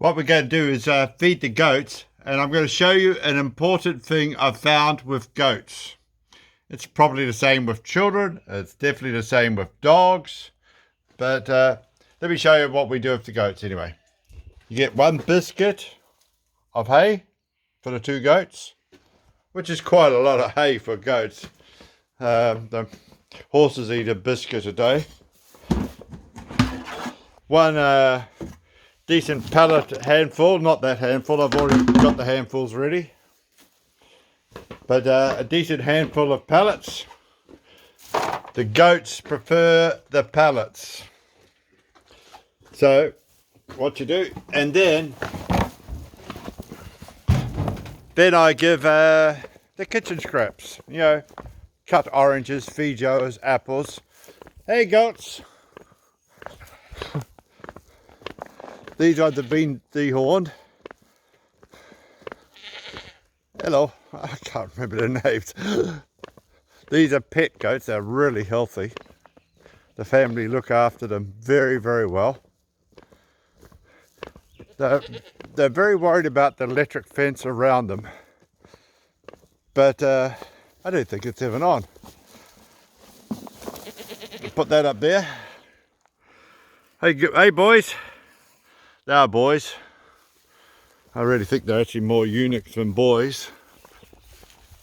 What we're going to do is feed the goats, and I'm going to show you an important thing I've found with goats. It's probably the same with children, it's definitely the same with dogs, but let me show you what we do with the goats anyway. You get one biscuit of hay for the two goats, which is quite a lot of hay for goats. The horses eat a biscuit a day. One decent pellet handful, not that handful, I've already got the handfuls ready, but a decent handful of pellets. The goats prefer the pellets, so what you do, and then I give the kitchen scraps, cut oranges, Feijoas, apples. Hey goats, these ones have been dehorned. Hello, I can't remember their names. These are pet goats, they're really healthy. The family look after them very, very well. They're very worried about the electric fence around them, but I don't think it's even on. Put that up there. Hey boys. They are boys. I really think they're actually more eunuchs than boys.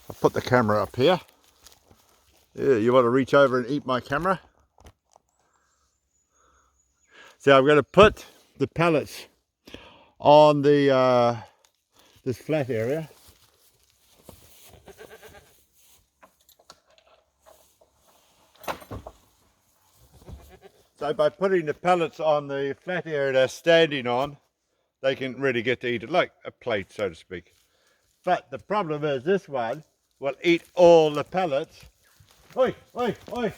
I'll put the camera up here. Yeah, you want to reach over and eat my camera? So I'm going to put the pellets on the this flat area. So by putting the pellets on the flat area they're standing on, they can really get to eat it like a plate, so to speak. But the problem is this one will eat all the pellets. Oi, oi, oi!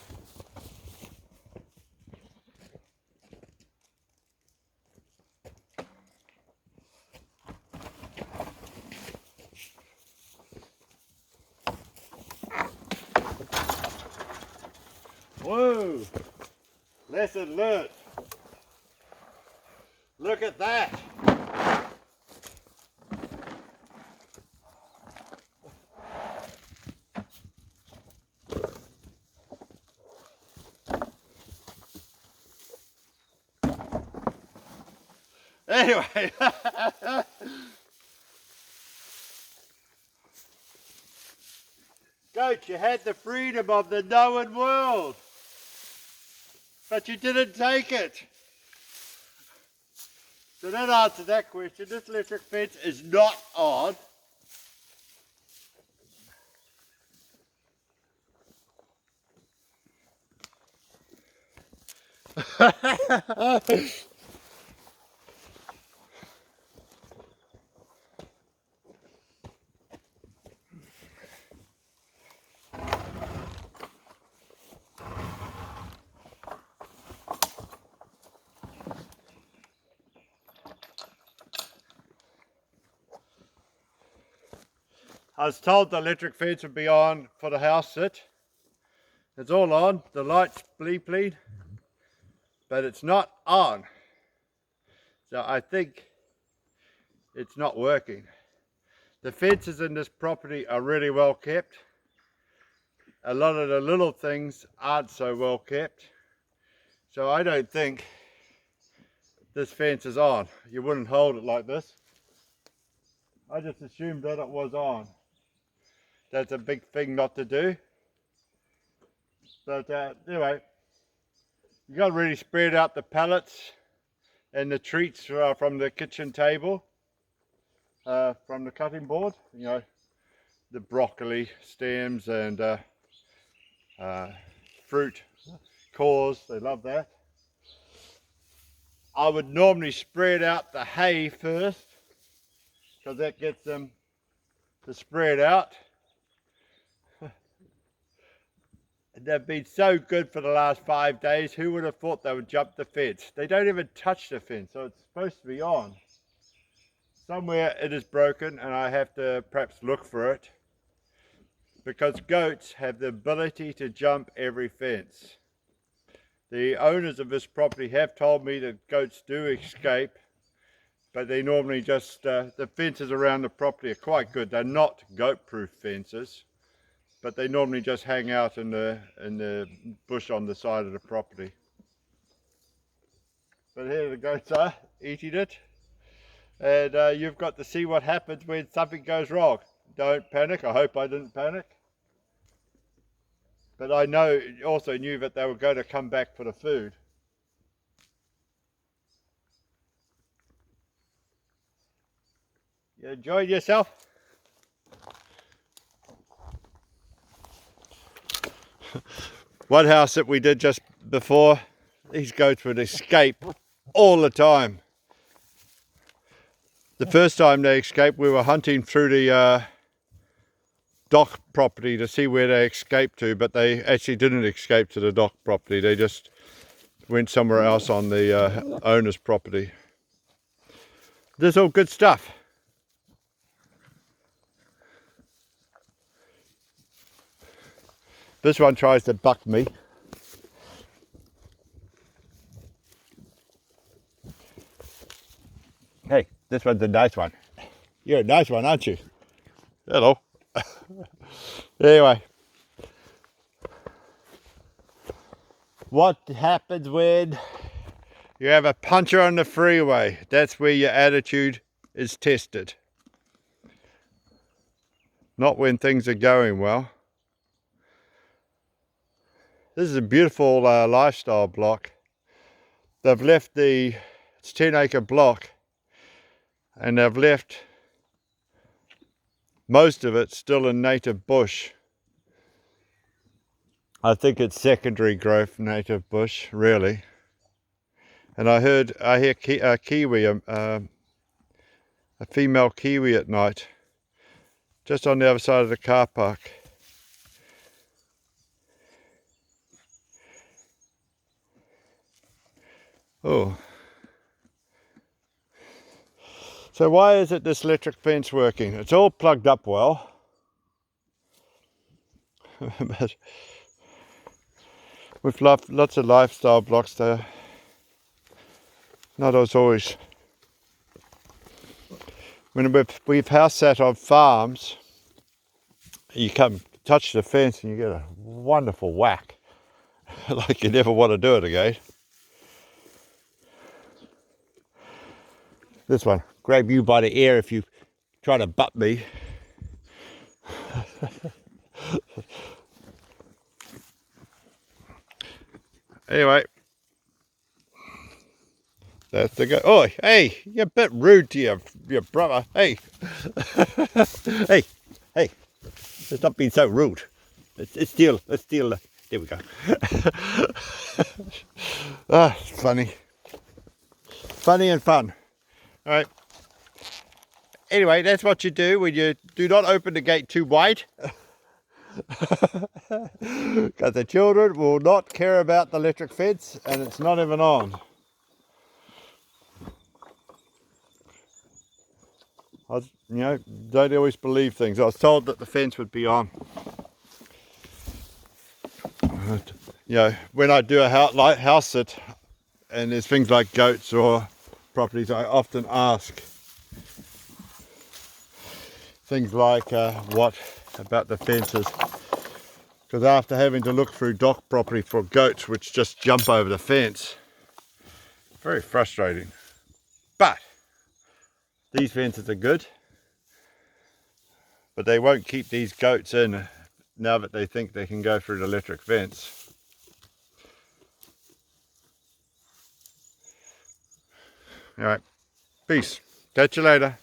Whoa! Lesson learned. Look at that. Anyway. Goat, you had the freedom of the known world, but you didn't take it. So that answers that question. This electric fence is not on. I was told the electric fence would be on for the house sit. It's all on, the lights bleed, but it's not on. So I think it's not working. The fences in this property are really well kept. A lot of the little things aren't so well kept. So I don't think this fence is on. You wouldn't hold it like this. I just assumed that it was on. That's a big thing not to do. But anyway, you got to really spread out the pellets and the treats from the kitchen table, from the cutting board. The broccoli stems and fruit cores, they love that. I would normally spread out the hay first, because that gets them to spread out. They've been so good for the last 5 days. Who would have thought they would jump the fence? They don't even touch the fence, so it's supposed to be on. Somewhere it is broken and I have to perhaps look for it, because goats have the ability to jump every fence. The owners of this property have told me that goats do escape but they normally just, the fences around the property are quite good. They're not goat-proof fences, but they normally just hang out in the bush on the side of the property. But here the goats are eating it, and you've got to see what happens when something goes wrong. Don't panic. I hope I didn't panic. But I also knew that they were going to come back for the food. You enjoyed yourself? One house that we did just before, these goats would escape all the time. The first time they escaped, we were hunting through the dock property to see where they escaped to, but they actually didn't escape to the dock property. They just went somewhere else on the owner's property. This is all good stuff. This one tries to buck me. Hey, this one's a nice one. You're a nice one, aren't you? Hello. Anyway. What happens when you have a puncher on the freeway? That's where your attitude is tested. Not when things are going well. This is a beautiful lifestyle block. They've left it's 10-acre block, and they've left most of it still in native bush. I think it's secondary growth native bush, really. And I hear a kiwi, a female kiwi at night, just on the other side of the car park. Oh. So why is it this electric fence working? It's all plugged up well. But with lots of lifestyle blocks, they're not as always. When we've house sat on farms, you come touch the fence and you get a wonderful whack. Like you never want to do it again. This one, grab you by the ear if you try to butt me. Anyway, that's the go. Oh, hey, you're a bit rude to your brother. Hey, hey, let's not be so rude. Let's steal. There we go. Ah, it's funny and fun. All right. Anyway, that's what you do when you do not open the gate too wide. Because the children will not care about the electric fence, and it's not even on. Don't always believe things. I was told that the fence would be on. When I do a house sit, and there's things like goats or properties, I often ask things like, what about the fences? Because after having to look through dock property for goats which just jump over the fence, very frustrating. But these fences are good, but they won't keep these goats in now that they think they can go through the electric fence. All right, peace. Catch you later.